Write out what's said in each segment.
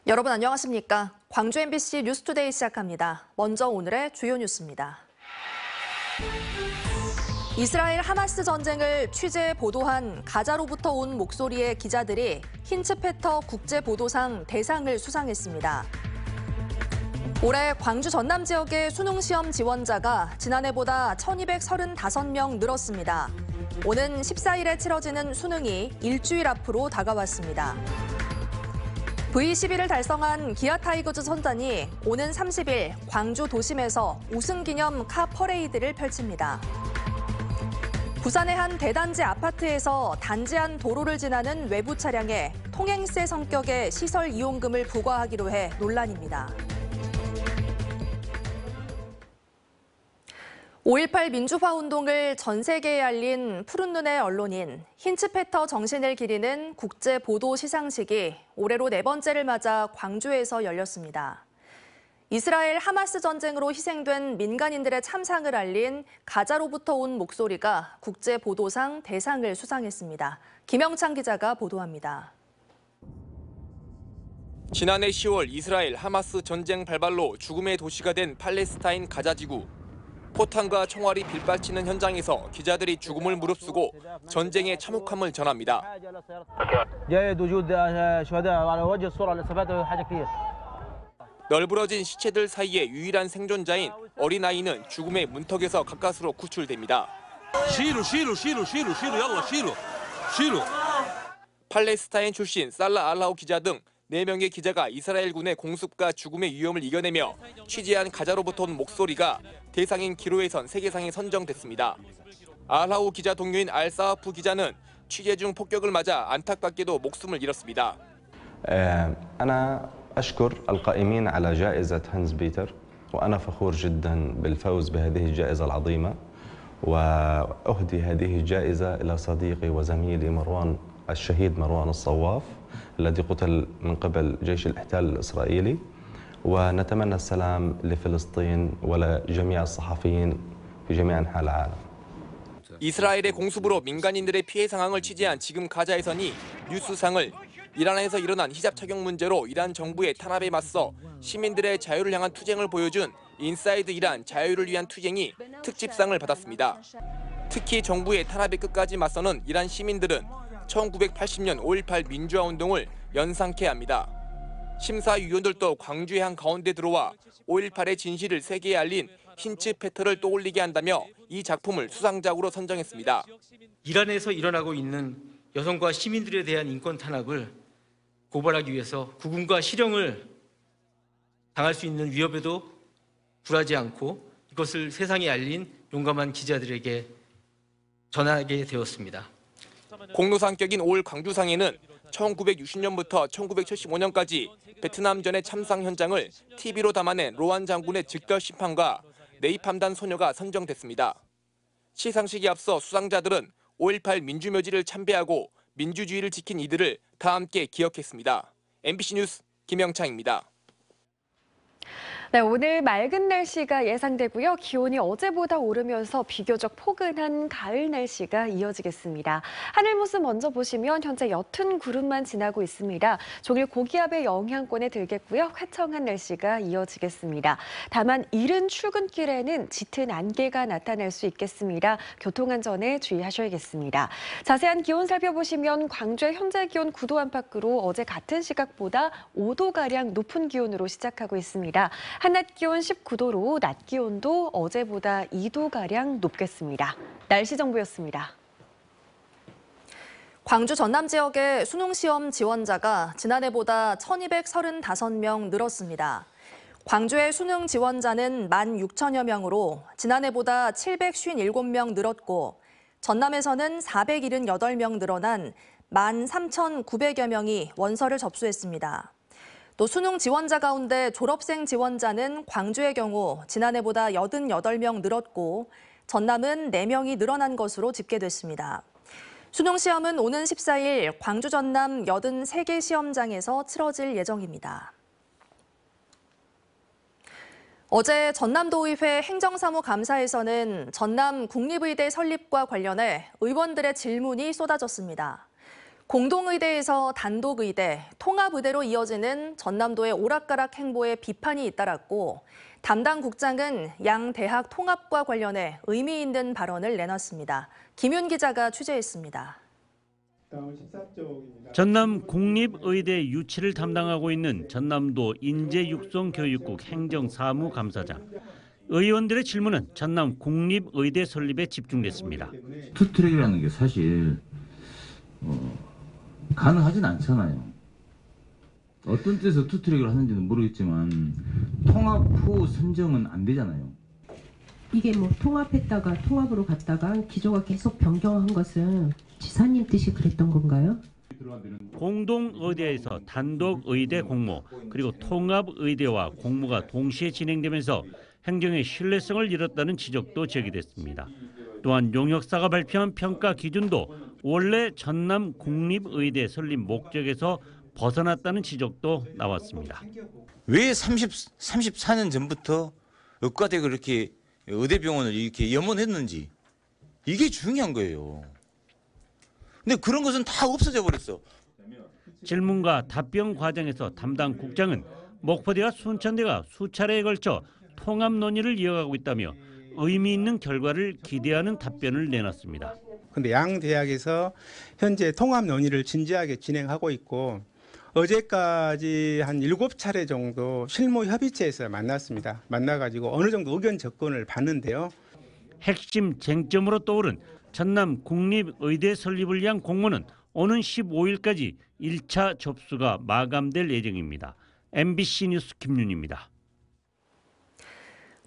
여러분 안녕하십니까? 광주 MBC 뉴스투데이 시작합니다. 먼저 오늘의 주요 뉴스입니다. 이스라엘 하마스 전쟁을 취재 보도한 가자로부터 온 목소리의 기자들이 힌츠페터 국제보도상 대상을 수상했습니다. 올해 광주 전남 지역의 수능시험 지원자가 지난해보다 1,235명 늘었습니다. 오는 14일에 치러지는 수능이 일주일 앞으로 다가왔습니다. V11을 달성한 기아 타이거즈 선단이 오는 30일 광주 도심에서 우승기념 카 퍼레이드를 펼칩니다. 부산의 한 대단지 아파트에서 단지 안 도로를 지나는 외부 차량에 통행세 성격의 시설 이용금을 부과하기로 해 논란입니다. 5.18 민주화 운동을 전 세계에 알린 푸른 눈의 언론인 힌츠페터 정신을 기리는 국제 보도 시상식이 올해로 네 번째를 맞아 광주에서 열렸습니다. 이스라엘 하마스 전쟁으로 희생된 민간인들의 참상을 알린 가자로부터 온 목소리가 국제 보도상 대상을 수상했습니다. 김영창 기자가 보도합니다. 지난해 10월 이스라엘 하마스 전쟁 발발로 죽음의 도시가 된 팔레스타인 가자 지구. 포탄과 총알이 빌받치는 현장에서 기자들이 죽음을 무릅쓰고 전쟁의 참혹함을 전합니다. 널브러진 시체들 사이에 유일한 생존자인 어린아이는 죽음의 문턱에서 가까스로 구출됩니다. 팔레스타인 출신 살라 알라우 기자 등 4명의 기자가 이스라엘군의 공습과 죽음의 위험을 이겨내며 취재한 가자로부터 온 목소리가 대상인 기로에선 세계상에 선정됐습니다. 알라우 기자 동료인 알사하프 기자는 취재 중 폭격을 맞아 안타깝게도 목숨을 잃었습니다. أنا أشكر القائمين على جائزة هانز بيتر وأنا فخور جدا بالفوز بهذه الجائزة العظيمة وأهدي هذه الجائزة إلى صديقي وزميلي الشهيد مروان الصواف الذي قتل من قبل جيش الاحتلال الإسرائيلي ونتمنى السلام لفلسطين ولجميع الصحفيين في جميع أنحاء العالم. 이스라엘의 공습으로 민간인들의 피해 상황을 취재한 지금 가자에서니 뉴스상을 이란에서 일어난 히잡 착용 문제로 이란 정부의 탄압에 맞서 시민들의 자유를 향한 투쟁을 보여준 인사이드 이란 자유를 위한 투쟁이 특집상을 받았습니다. 특히 정부의 탄압에 끝까지 맞서는 이란 시민들은 1980년 5.18 민주화 운동을 연상케 합니다. 심사위원들도 광주의 한 가운데 들어와 5.18의 진실을 세계에 알린 힌츠페터를 떠올리게 한다며 이 작품을 수상작으로 선정했습니다. 이란에서 일어나고 있는 여성과 시민들에 대한 인권 탄압을 고발하기 위해서 구금과 실형을 당할 수 있는 위협에도 굴하지 않고 이것을 세상에 알린 용감한 기자들에게 전하게 되었습니다. 공로 상격인 올 광주상에는 1960년부터 1975년까지 베트남전의 참상 현장을 TV로 담아낸 로안 장군의 즉결 심판과 네이팜단 소녀가 선정됐습니다. 시상식에 앞서 수상자들은 5.18 민주묘지를 참배하고 민주주의를 지킨 이들을 다 함께 기억했습니다. MBC 뉴스 김영창입니다. 네, 오늘 맑은 날씨가 예상되고요. 기온이 어제보다 오르면서 비교적 포근한 가을 날씨가 이어지겠습니다. 하늘 모습 먼저 보시면 현재 옅은 구름만 지나고 있습니다. 종일 고기압의 영향권에 들겠고요. 화창한 날씨가 이어지겠습니다. 다만 이른 출근길에는 짙은 안개가 나타날 수 있겠습니다. 교통안전에 주의하셔야겠습니다. 자세한 기온 살펴보시면 광주의 현재 기온 9도 안팎으로 어제 같은 시각보다 5도가량 높은 기온으로 시작하고 있습니다. 한낮 기온 19도로 낮 기온도 어제보다 2도가량 높겠습니다. 날씨 정보였습니다. 광주 전남 지역의 수능시험 지원자가 지난해보다 1,235명 늘었습니다. 광주의 수능 지원자는 16,000여 명으로 지난해보다 757명 늘었고 전남에서는 478명 늘어난 13,900여 명이 원서를 접수했습니다. 또 수능 지원자 가운데 졸업생 지원자는 광주의 경우 지난해보다 88명 늘었고 전남은 4명이 늘어난 것으로 집계됐습니다. 수능 시험은 오는 14일 광주 전남 83개 시험장에서 치러질 예정입니다. 어제 전남도의회 행정사무감사에서는 전남 국립의대 설립과 관련해 의원들의 질문이 쏟아졌습니다. 공동의대에서 단독의대, 통합의대로 이어지는 전남도의 오락가락 행보에 비판이 잇따랐고 담당 국장은 양 대학 통합과 관련해 의미 있는 발언을 내놨습니다. 김윤 기자가 취재했습니다. 전남 공립의대 유치를 담당하고 있는 전남도 인재육성교육국 행정사무감사장. 의원들의 질문은 전남 공립의대 설립에 집중됐습니다. 투트랙이라는 게 사실 가능하진 않잖아요. 어떤 뜻에서 투트랙을 하는지는 모르겠지만 통합 후 선정은 안 되잖아요. 이게 뭐 통합했다가 통합으로 갔다가 기조가 계속 변경한 것은 지사님 뜻이 그랬던 건가요? 공동의대에서 단독의대 공모 그리고 통합의대와 공모가 동시에 진행되면서 행정의 신뢰성을 잃었다는 지적도 제기됐습니다. 또한 용역사가 발표한 평가 기준도 원래 전남 공립의대 설립 목적에서 벗어났다는 지적도 나왔습니다. 왜 34년 전부터 의과대가 그렇게 의대병원을 이렇게 염원했는지 이게 중요한 거예요. 근데 그런 것은 다 없어져 버렸어. 질문과 답변 과정에서 담당 국장은 목포대와 순천대가 수차례에 걸쳐 통합 논의를 이어가고 있다며 의미 있는 결과를 기대하는 답변을 내놨습니다. 그런데 양 대학에서 현재 통합 논의를 진지하게 진행하고 있고 어제까지 한 7차례 정도 실무 협의체에서 만났습니다. 만나가지고 어느 정도 의견 접근을 받는데요. 핵심 쟁점으로 떠오른 전남 공립의대 설립을 위한 공모는 오는 15일까지 1차 접수가 마감될 예정입니다. MBC 뉴스 김윤입니다.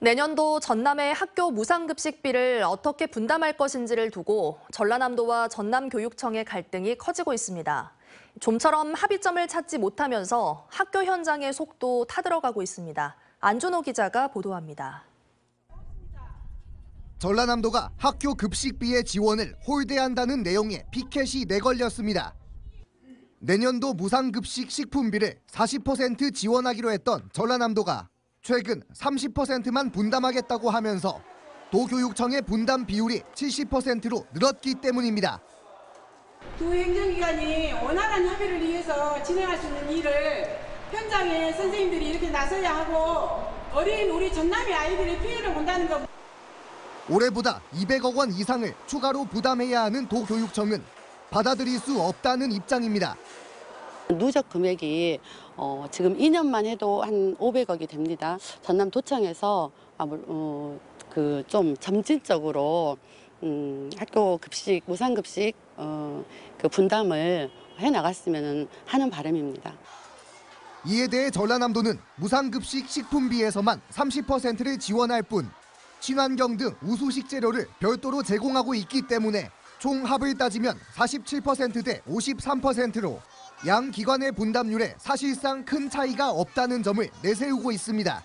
내년도 전남의 학교 무상급식비를 어떻게 분담할 것인지를 두고 전라남도와 전남교육청의 갈등이 커지고 있습니다. 좀처럼 합의점을 찾지 못하면서 학교 현장의 속도 타들어가고 있습니다. 안준호 기자가 보도합니다. 전라남도가 학교 급식비의 지원을 홀대한다는 내용의 피켓이 내걸렸습니다. 내년도 무상급식 식품비를 40% 지원하기로 했던 전라남도가 최근 30%만 분담하겠다고 하면서 도교육청의 분담 비율이 70%로 늘었기 때문입니다. 두 행정기관이 원활한 협의를 위해서 진행할 수 있는 일을 현장에 선생님들이 이렇게 나서야 하고 어린 우리 전남의 아이들의 피해를 본다는 것. 올해보다 200억 원 이상을 추가로 부담해야 하는 도교육청은 받아들일 수 없다는 입장입니다. 누적 금액이 지금 2년만 해도 한 500억이 됩니다. 전남도청에서 좀 점진적으로 학교 급식, 무상급식 그 분담을 해나갔으면 하는 바람입니다. 이에 대해 전라남도는 무상급식 식품비에서만 30%를 지원할 뿐 친환경 등 우수 식재료를 별도로 제공하고 있기 때문에 총 합을 따지면 47% 대 53%로 양 기관의 분담률에 사실상 큰 차이가 없다는 점을 내세우고 있습니다.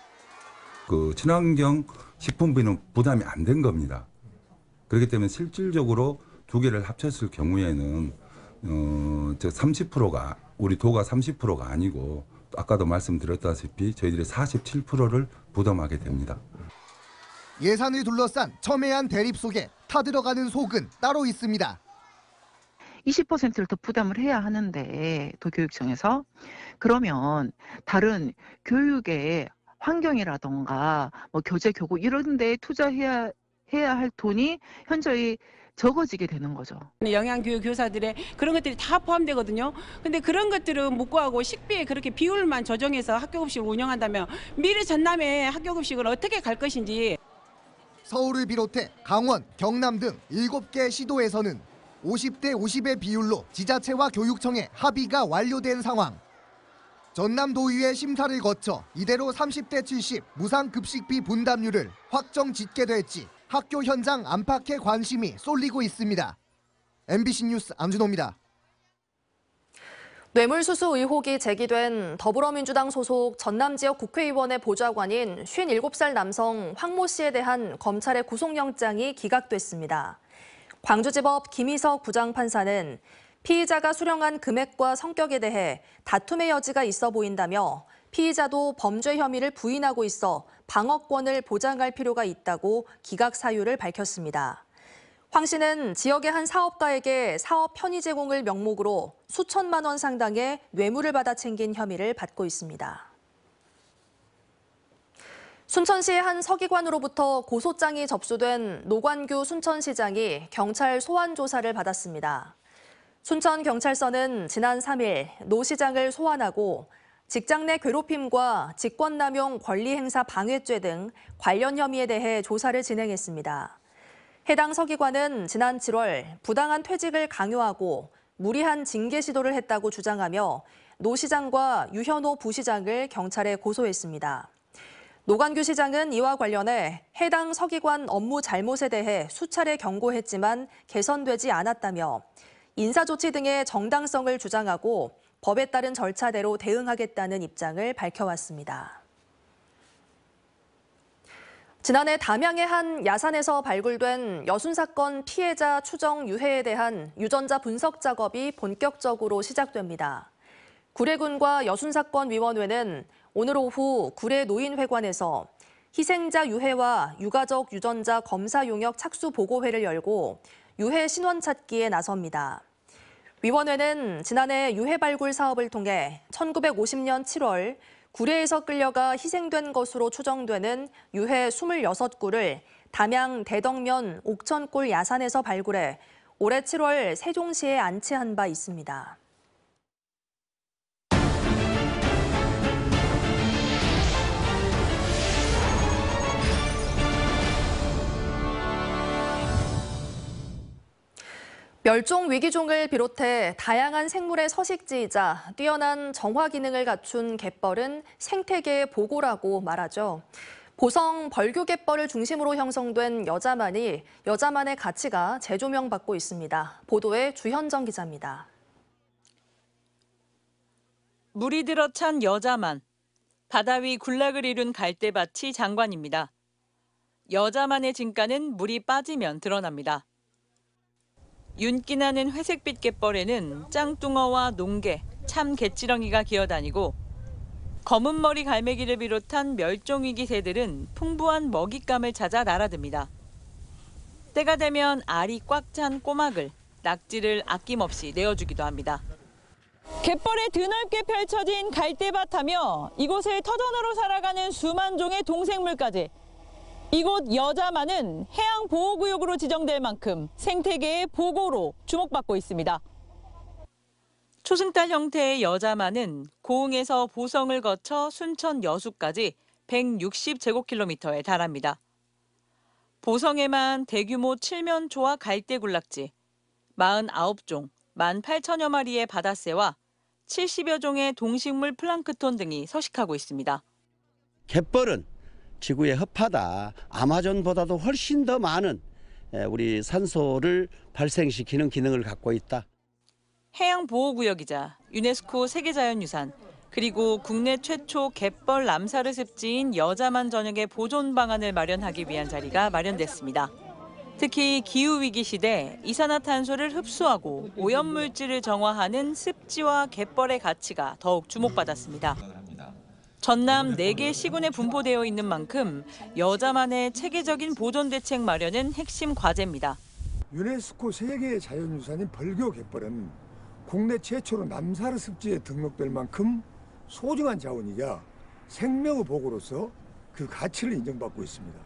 그 친환경 식품비는 부담이 안 된 겁니다. 그렇기 때문에 실질적으로 두 개를 합쳤을 경우에는 30%가 우리 도가 30%가 아니고 아까도 말씀드렸다시피 저희들이 47%를 부담하게 됩니다. 예산을 둘러싼 첨예한 대립 속에 타들어가는 속은 따로 있습니다. 20%를 더 부담을 해야 하는데 도교육청에서 그러면 다른 교육의 환경이라던가 뭐 교재 교구 이런 데에 투자해야 할 돈이 현저히 적어지게 되는 거죠. 영양교육 교사들의 그런 것들이 다 포함되거든요. 근데 그런 것들은 못 구하고 식비에 그렇게 비율만 조정해서 학교급식을 운영한다면 미래 전남의 학교급식은 어떻게 갈 것인지. 서울을 비롯해 강원, 경남 등 7개 시도에서는 50대 50의 비율로 지자체와 교육청의 합의가 완료된 상황. 전남도의회 심사를 거쳐 이대로 30대 70 무상급식비 분담률을 확정 짓게 될지 학교 현장 안팎의 관심이 쏠리고 있습니다. MBC 뉴스 안준호입니다. 뇌물수수 의혹이 제기된 더불어민주당 소속 전남 지역 국회의원의 보좌관인 57살 남성 황모 씨에 대한 검찰의 구속영장이 기각됐습니다. 광주지법 김희석 부장판사는 피의자가 수령한 금액과 성격에 대해 다툼의 여지가 있어 보인다며 피의자도 범죄 혐의를 부인하고 있어 방어권을 보장할 필요가 있다고 기각 사유를 밝혔습니다. 황 씨는 지역의 한 사업가에게 사업 편의 제공을 명목으로 수천만 원 상당의 뇌물을 받아 챙긴 혐의를 받고 있습니다. 순천시의 한 서기관으로부터 고소장이 접수된 노관규 순천시장이 경찰 소환 조사를 받았습니다. 순천경찰서는 지난 3일 노 시장을 소환하고 직장 내 괴롭힘과 직권남용 권리행사 방해죄 등 관련 혐의에 대해 조사를 진행했습니다. 해당 서기관은 지난 7월 부당한 퇴직을 강요하고 무리한 징계 시도를 했다고 주장하며 노 시장과 유현호 부시장을 경찰에 고소했습니다. 노관규 시장은 이와 관련해 해당 서기관 업무 잘못에 대해 수차례 경고했지만 개선되지 않았다며 인사조치 등의 정당성을 주장하고 법에 따른 절차대로 대응하겠다는 입장을 밝혀왔습니다. 지난해 담양의 한 야산에서 발굴된 여순 사건 피해자 추정 유해에 대한 유전자 분석 작업이 본격적으로 시작됩니다. 구례군과 여순사건위원회는 오늘 오후 구례 노인회관에서 희생자 유해와 유가족 유전자 검사 용역 착수 보고회를 열고 유해 신원 찾기에 나섭니다. 위원회는 지난해 유해 발굴 사업을 통해 1950년 7월 구례에서 끌려가 희생된 것으로 추정되는 유해 26구를 담양 대덕면 옥천골 야산에서 발굴해 올해 7월 세종시에 안치한 바 있습니다. 멸종 위기종을 비롯해 다양한 생물의 서식지이자 뛰어난 정화 기능을 갖춘 갯벌은 생태계의 보고라고 말하죠. 보성 벌교 갯벌을 중심으로 형성된 여자만의 가치가 재조명받고 있습니다. 보도에 주현정 기자입니다. 물이 들어찬 여자만, 바다 위 군락을 이룬 갈대밭이 장관입니다. 여자만의 진가는 물이 빠지면 드러납니다. 윤기 나는 회색빛 갯벌에는 짱뚱어와 농개, 참개치렁이가 기어다니고 검은 머리 갈매기를 비롯한 멸종위기 새들은 풍부한 먹잇감을 찾아 날아듭니다. 때가 되면 알이 꽉 찬 꼬막을, 낙지를 아낌없이 내어주기도 합니다. 갯벌에 드넓게 펼쳐진 갈대밭하며 이곳을 터전으로 살아가는 수만 종의 동생물까지 이곳 여자만은 해양보호구역으로 지정될 만큼 생태계의 보고로 주목받고 있습니다. 초승달 형태의 여자만은 고흥에서 보성을 거쳐 순천 여수까지 160제곱킬로미터에 달합니다. 보성에만 대규모 칠면초와 갈대군락지, 49종, 18,000여 마리의 바다새와 70여 종의 동식물 플랑크톤 등이 서식하고 있습니다. 갯벌은 지구의 허파다. 아마존보다도 훨씬 더 많은 우리 산소를 발생시키는 기능을 갖고 있다. 해양보호구역이자 유네스코 세계자연유산, 그리고 국내 최초 갯벌 람사르 습지인 여자만 전역의 보존 방안을 마련하기 위한 자리가 마련됐습니다. 특히 기후위기 시대 이산화탄소를 흡수하고 오염물질을 정화하는 습지와 갯벌의 가치가 더욱 주목받았습니다. 전남 4개 시군에 분포되어 있는 만큼 여자만의 체계적인 보존 대책 마련은 핵심 과제입니다. 유네스코 세계 자연유산인 벌교 갯벌은 국내 최초로 람사르 습지에 등록될 만큼 소중한 자원이자 생명의 보고로서 그 가치를 인정받고 있습니다.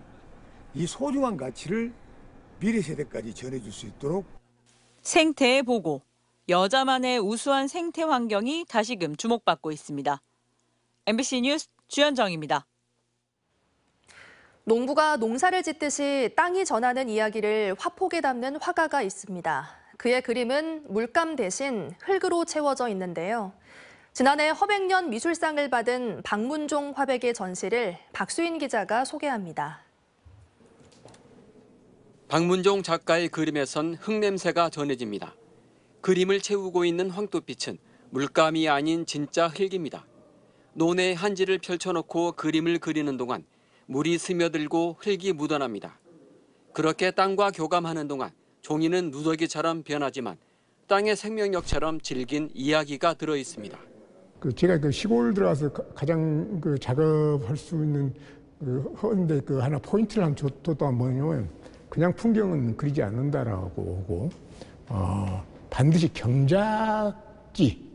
이 소중한 가치를 미래 세대까지 전해줄 수 있도록 생태의 보고, 여자만의 우수한 생태 환경이 다시금 주목받고 있습니다. MBC 뉴스 주현정입니다. 농부가 농사를 짓듯이 땅이 전하는 이야기를 화폭에 담는 화가가 있습니다. 그의 그림은 물감 대신 흙으로 채워져 있는데요. 지난해 허백년 미술상을 받은 박문종 화백의 전시를 박수인 기자가 소개합니다. 박문종 작가의 그림에선 흙냄새가 전해집니다. 그림을 채우고 있는 황토빛은 물감이 아닌 진짜 흙입니다. 논에 한지를 펼쳐놓고 그림을 그리는 동안 물이 스며들고 흙이 묻어납니다. 그렇게 땅과 교감하는 동안 종이는 누더기처럼 변하지만 땅의 생명력처럼 질긴 이야기가 들어 있습니다. 제가 시골 들어가서 가장 작업할 수 있는 헌데 하나 포인트를 한번 줬던 뭐냐면 그냥 풍경은 그리지 않는다라고 하고 반드시 경작지,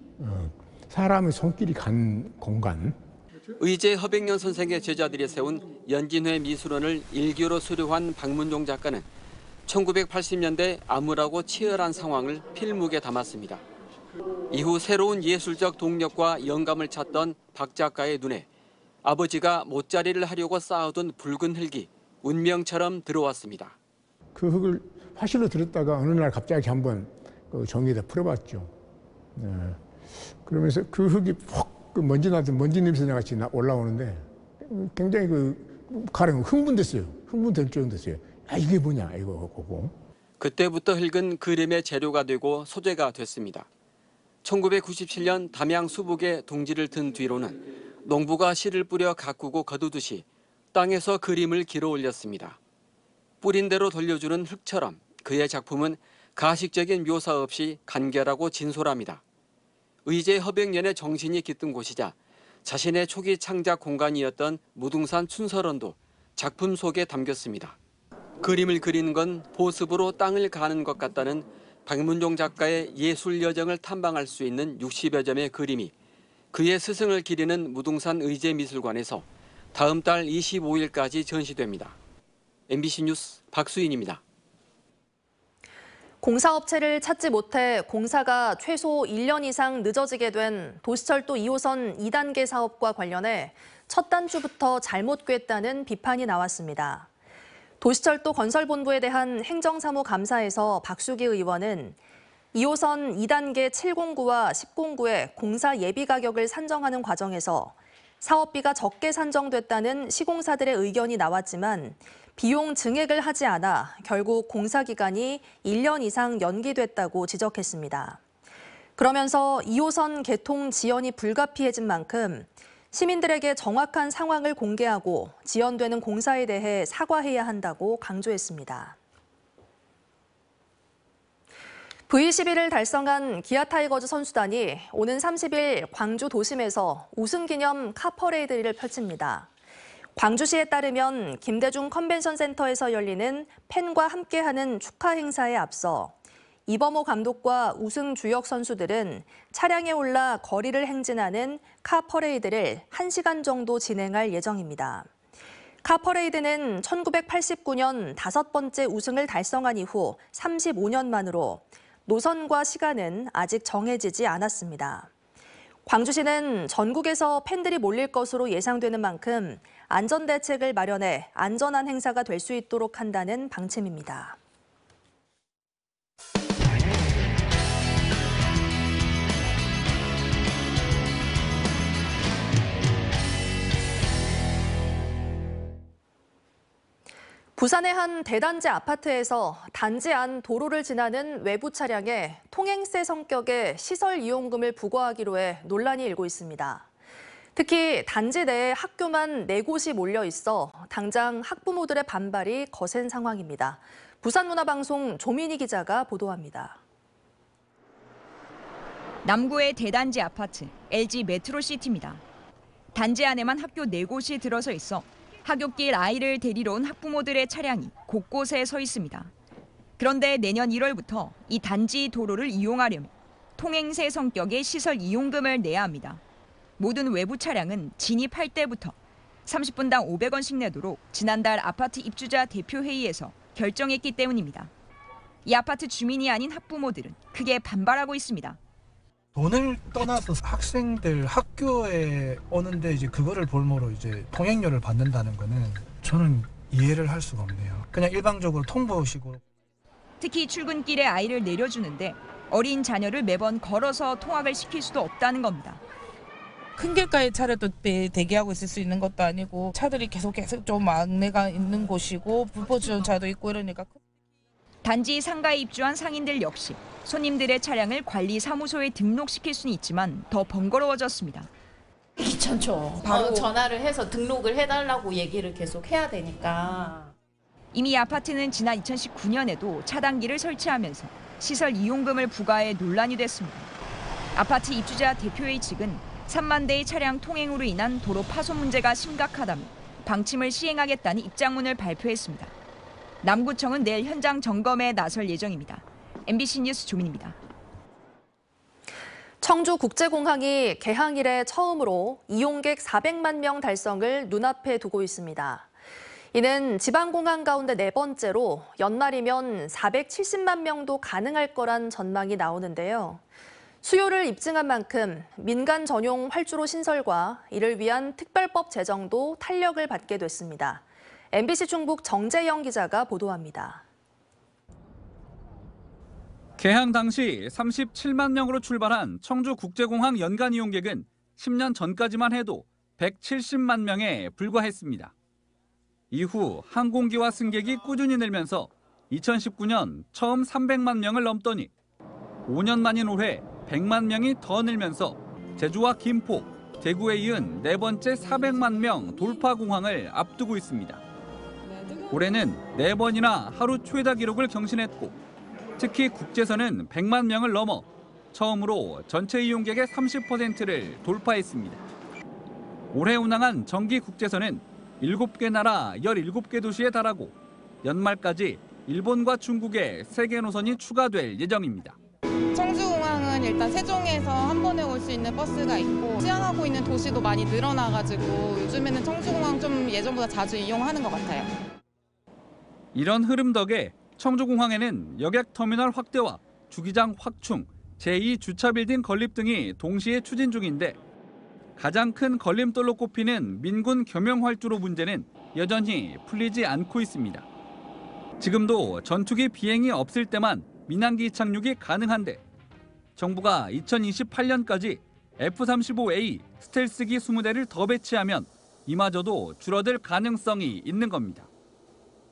사람의 손길이 간 공간. 의제 허백년 선생의 제자들이 세운 연진회 미술원을 일교로 수료한 박문종 작가는 1980년대 암울하고 치열한 상황을 필묵에 담았습니다. 이후 새로운 예술적 동력과 영감을 찾던 박 작가의 눈에 아버지가 못자리를 하려고 쌓아둔 붉은 흙이 운명처럼 들어왔습니다. 그 흙을 화실로 들었다가 어느 날 갑자기 한번 그 종이에다 풀어봤죠. 그러면서 그 흙이 푹 그 먼지 나던 먼지 냄새 같이 올라오는데 굉장히 그 가령 흥분됐어요. 흥분될 정도였어요. 아, 이게 뭐냐 이거 보고. 그때부터 흙은 그림의 재료가 되고 소재가 됐습니다. 1997년 담양 수북에 둥지를 든 뒤로는 농부가 씨를 뿌려 가꾸고 거두듯이 땅에서 그림을 길어 올렸습니다. 뿌린 대로 돌려주는 흙처럼 그의 작품은 가식적인 묘사 없이 간결하고 진솔합니다. 의제 허백년의 정신이 깃든 곳이자 자신의 초기 창작 공간이었던 무등산 춘설원도 작품 속에 담겼습니다. 그림을 그리는 건 보습으로 땅을 가는 것 같다는 박문종 작가의 예술 여정을 탐방할 수 있는 60여 점의 그림이 그의 스승을 기리는 무등산 의제미술관에서 다음 달 25일까지 전시됩니다. MBC 뉴스 박수인입니다. 공사업체를 찾지 못해 공사가 최소 1년 이상 늦어지게 된 도시철도 2호선 2단계 사업과 관련해 첫 단추부터 잘못 꿰었다는 비판이 나왔습니다. 도시철도 건설본부에 대한 행정사무감사에서 박수기 의원은 2호선 2단계 709와 1009의 공사 예비 가격을 산정하는 과정에서 사업비가 적게 산정됐다는 시공사들의 의견이 나왔지만 비용 증액을 하지 않아 결국 공사 기간이 1년 이상 연기됐다고 지적했습니다. 그러면서 2호선 개통 지연이 불가피해진 만큼 시민들에게 정확한 상황을 공개하고 지연되는 공사에 대해 사과해야 한다고 강조했습니다. V11을 달성한 기아 타이거즈 선수단이 오는 30일 광주 도심에서 우승기념 카퍼레이드를 펼칩니다. 광주시에 따르면 김대중 컨벤션 센터에서 열리는 팬과 함께하는 축하 행사에 앞서 이범호 감독과 우승 주역 선수들은 차량에 올라 거리를 행진하는 카퍼레이드를 1시간 정도 진행할 예정입니다. 카퍼레이드는 1989년 5번째 우승을 달성한 이후 35년 만으로 노선과 시간은 아직 정해지지 않았습니다. 광주시는 전국에서 팬들이 몰릴 것으로 예상되는 만큼 안전대책을 마련해 안전한 행사가 될 수 있도록 한다는 방침입니다. 부산의 한 대단지 아파트에서 단지 안 도로를 지나는 외부 차량에 통행세 성격의 시설 이용금을 부과하기로 해 논란이 일고 있습니다. 특히 단지 내에 학교만 4곳이 몰려 있어 당장 학부모들의 반발이 거센 상황입니다. 부산문화방송 조민희 기자가 보도합니다. 남구의 대단지 아파트 LG 메트로시티입니다. 단지 안에만 학교 4곳이 들어서 있어 하굣길 아이를 데리러 온 학부모들의 차량이 곳곳에 서 있습니다. 그런데 내년 1월부터 이 단지 도로를 이용하려면 통행세 성격의 시설 이용금을 내야 합니다. 모든 외부 차량은 진입할 때부터 30분당 500원씩 내도록 지난달 아파트 입주자 대표회의에서 결정했기 때문입니다. 이 아파트 주민이 아닌 학부모들은 크게 반발하고 있습니다. 돈을 떠나서 학생들 학교에 오는데 이제 그거를 볼모로 이제 통행료를 받는다는 거는 저는 이해를 할 수가 없네요. 그냥 일방적으로 통보식으로. 특히 출근길에 아이를 내려주는데 어린 자녀를 매번 걸어서 통학을 시킬 수도 없다는 겁니다. 큰 길가에 차를 또 대기하고 있을 수 있는 것도 아니고 차들이 계속 좀 안내가 있는 곳이고 불법 주차도 있고 이러니까. 단지 상가에 입주한 상인들 역시 손님들의 차량을 관리사무소에 등록시킬 수는 있지만 더 번거로워졌습니다. 귀찮죠. 바로 전화를 해서 등록을 해달라고 얘기를 계속 해야 되니까. 이미 아파트는 지난 2019년에도 차단기를 설치하면서 시설 이용금을 부과해 논란이 됐습니다. 아파트 입주자 대표회의 측은 3만 대의 차량 통행으로 인한 도로 파손 문제가 심각하다며 방침을 시행하겠다는 입장문을 발표했습니다. 남구청은 내일 현장 점검에 나설 예정입니다. MBC 뉴스 조민입니다. 청주국제공항이 개항 이래 처음으로 이용객 400만 명 달성을 눈앞에 두고 있습니다. 이는 지방공항 가운데 네 번째로 연말이면 470만 명도 가능할 거란 전망이 나오는데요. 수요를 입증한 만큼 민간 전용 활주로 신설과 이를 위한 특별법 제정도 탄력을 받게 됐습니다. MBC 충북 정재영 기자가 보도합니다. 개항 당시 37만 명으로 출발한 청주국제공항 연간 이용객은 10년 전까지만 해도 170만 명에 불과했습니다. 이후 항공기와 승객이 꾸준히 늘면서 2019년 처음 300만 명을 넘더니 5년 만인 올해 100만 명이 더 늘면서 제주와 김포, 대구에 이은 네 번째 400만 명 돌파 공항을 앞두고 있습니다. 올해는 4번이나 하루 최다 기록을 경신했고 특히 국제선은 100만 명을 넘어 처음으로 전체 이용객의 30%를 돌파했습니다. 올해 운항한 정기 국제선은 7개 나라 17개 도시에 달하고 연말까지 일본과 중국의 3개 노선이 추가될 예정입니다. 청주공항은 일단 세종에서 한 번에 올 수 있는 버스가 있고 시행하고 있는 도시도 많이 늘어나가지고 요즘에는 청주공항 좀 예전보다 자주 이용하는 것 같아요. 이런 흐름 덕에 청주공항에는 여객터미널 확대와 주기장 확충, 제2주차 빌딩 건립 등이 동시에 추진 중인데 가장 큰 걸림돌로 꼽히는 민군 겸용 활주로 문제는 여전히 풀리지 않고 있습니다. 지금도 전투기 비행이 없을 때만 민항기 착륙이 가능한데 정부가 2028년까지 F-35A 스텔스기 20대를 더 배치하면 이마저도 줄어들 가능성이 있는 겁니다.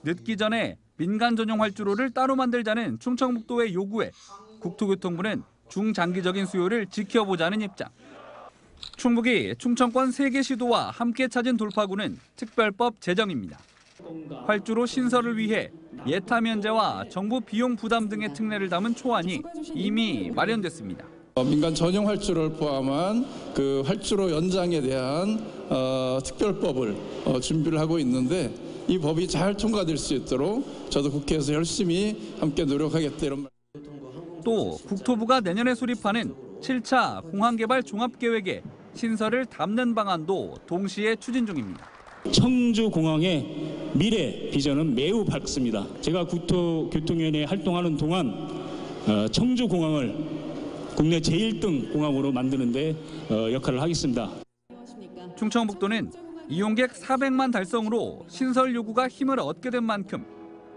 늦기 전에 민간 전용 활주로를 따로 만들자는 충청북도의 요구에 국토교통부는 중장기적인 수요를 지켜보자는 입장. 충북이 충청권 3개 시도와 함께 찾은 돌파구는 특별법 제정입니다. 활주로 신설을 위해 예타 면제와 정부 비용 부담 등의 특례를 담은 초안이 이미 마련됐습니다. 민간 전용 활주로를 포함한 그 활주로 연장에 대한 특별법을 준비를 하고 있는데 이 법이 잘 통과될 수 있도록 저도 국회에서 열심히 함께 노력하겠다 이런 말. 또 국토부가 내년에 수립하는 7차 공항개발 종합계획에 신설을 담는 방안도 동시에 추진 중입니다. 청주공항의 미래 비전은 매우 밝습니다. 제가 국토교통위원회 활동하는 동안 청주공항을 국내 제1등 공항으로 만드는 데 역할을 하겠습니다. 충청북도는 이용객 400만 달성으로 신설 요구가 힘을 얻게 된 만큼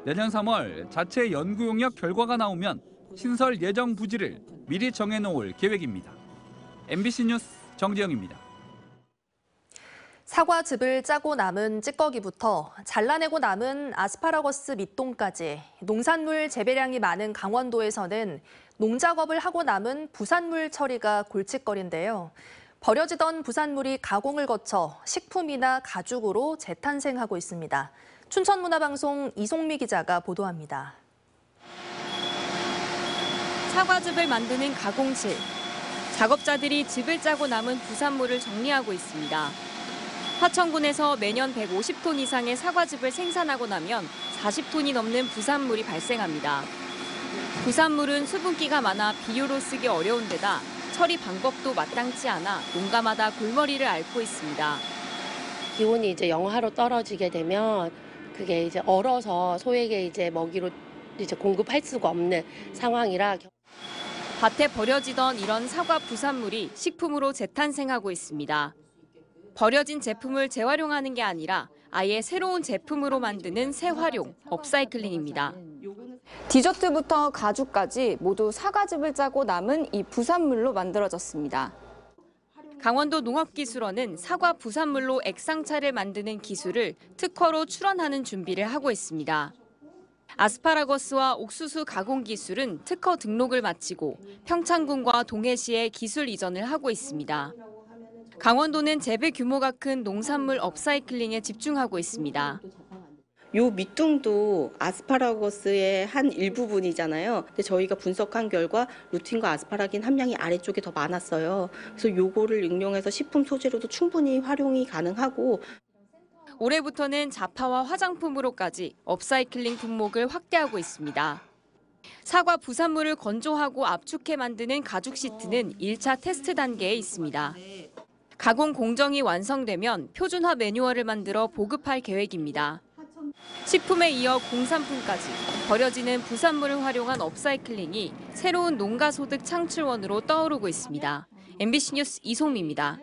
내년 3월 자체 연구 용역 결과가 나오면 신설 예정 부지를 미리 정해놓을 계획입니다. MBC 뉴스 정재영입니다. 사과즙을 짜고 남은 찌꺼기부터 잘라내고 남은 아스파라거스 밑동까지 농산물 재배량이 많은 강원도에서는 농작업을 하고 남은 부산물 처리가 골칫거리인데요. 버려지던 부산물이 가공을 거쳐 식품이나 가죽으로 재탄생하고 있습니다. 춘천문화방송 이송미 기자가 보도합니다. 사과즙을 만드는 가공실. 작업자들이 즙을 짜고 남은 부산물을 정리하고 있습니다. 화천군에서 매년 150톤 이상의 사과즙을 생산하고 나면 40톤이 넘는 부산물이 발생합니다. 부산물은 수분기가 많아 비료로 쓰기 어려운 데다 처리 방법도 마땅치 않아 농가마다 골머리를 앓고 있습니다. 기온이 이제 영하로 떨어지게 되면 그게 이제 얼어서 소에게 이제 먹이로 이제 공급할 수가 없는 상황이라 밭에 버려지던 이런 사과 부산물이 식품으로 재탄생하고 있습니다. 버려진 제품을 재활용하는 게 아니라 아예 새로운 제품으로 만드는 재활용, 업사이클링입니다. 디저트부터 가죽까지 모두 사과즙을 짜고 남은 이 부산물로 만들어졌습니다. 강원도 농업기술원은 사과 부산물로 액상차를 만드는 기술을 특허로 출원하는 준비를 하고 있습니다. 아스파라거스와 옥수수 가공 기술은 특허 등록을 마치고 평창군과 동해시에 기술 이전을 하고 있습니다. 강원도는 재배 규모가 큰 농산물 업사이클링에 집중하고 있습니다. 요 밑둥도 아스파라거스의 한 일부분이잖아요. 근데 저희가 분석한 결과 루틴과 아스파라긴 함량이 아래쪽에 더 많았어요. 그래서 요거를 응용해서 식품 소재로도 충분히 활용이 가능하고 올해부터는 자파와 화장품으로까지 업사이클링 품목을 확대하고 있습니다. 사과 부산물을 건조하고 압축해 만드는 가죽 시트는 1차 테스트 단계에 있습니다. 가공 공정이 완성되면 표준화 매뉴얼을 만들어 보급할 계획입니다. 식품에 이어 공산품까지 버려지는 부산물을 활용한 업사이클링이 새로운 농가소득 창출원으로 떠오르고 있습니다. MBC 뉴스 이송미입니다.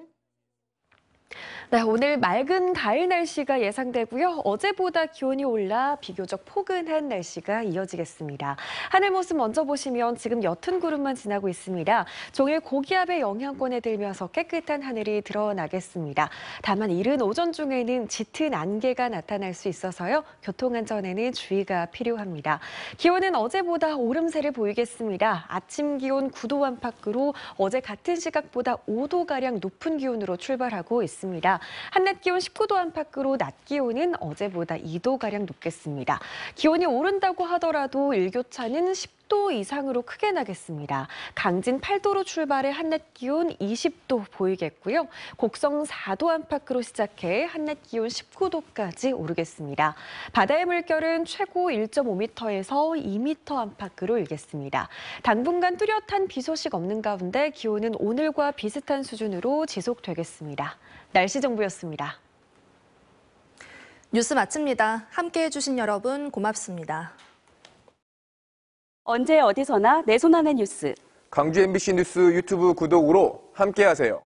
네, 오늘 맑은 가을 날씨가 예상되고요. 어제보다 기온이 올라 비교적 포근한 날씨가 이어지겠습니다. 하늘 모습 먼저 보시면 지금 옅은 구름만 지나고 있습니다. 종일 고기압의 영향권에 들면서 깨끗한 하늘이 드러나겠습니다. 다만 이른 오전 중에는 짙은 안개가 나타날 수 있어서요. 교통안전에는 주의가 필요합니다. 기온은 어제보다 오름세를 보이겠습니다. 아침 기온 9도 안팎으로 어제 같은 시각보다 5도가량 높은 기온으로 출발하고 있습니다. 한낮 기온 19도 안팎으로 낮 기온은 어제보다 2도가량 높겠습니다. 기온이 오른다고 하더라도 일교차는 10도 이상으로 크게 나겠습니다. 강진 8도로 출발해 한낮 기온 20도 보이겠고요. 곡성 4도 안팎으로 시작해 한낮 기온 19도까지 오르겠습니다. 바다의 물결은 최고 1.5m에서 2m 안팎으로 일겠습니다. 당분간 뚜렷한 비 소식 없는 가운데 기온은 오늘과 비슷한 수준으로 지속되겠습니다. 날씨 정보였습니다. 뉴스 마칩니다. 함께해 주신 여러분 고맙습니다. 언제 어디서나 내 손 안의 뉴스. 광주 MBC 뉴스 유튜브 구독으로 함께하세요.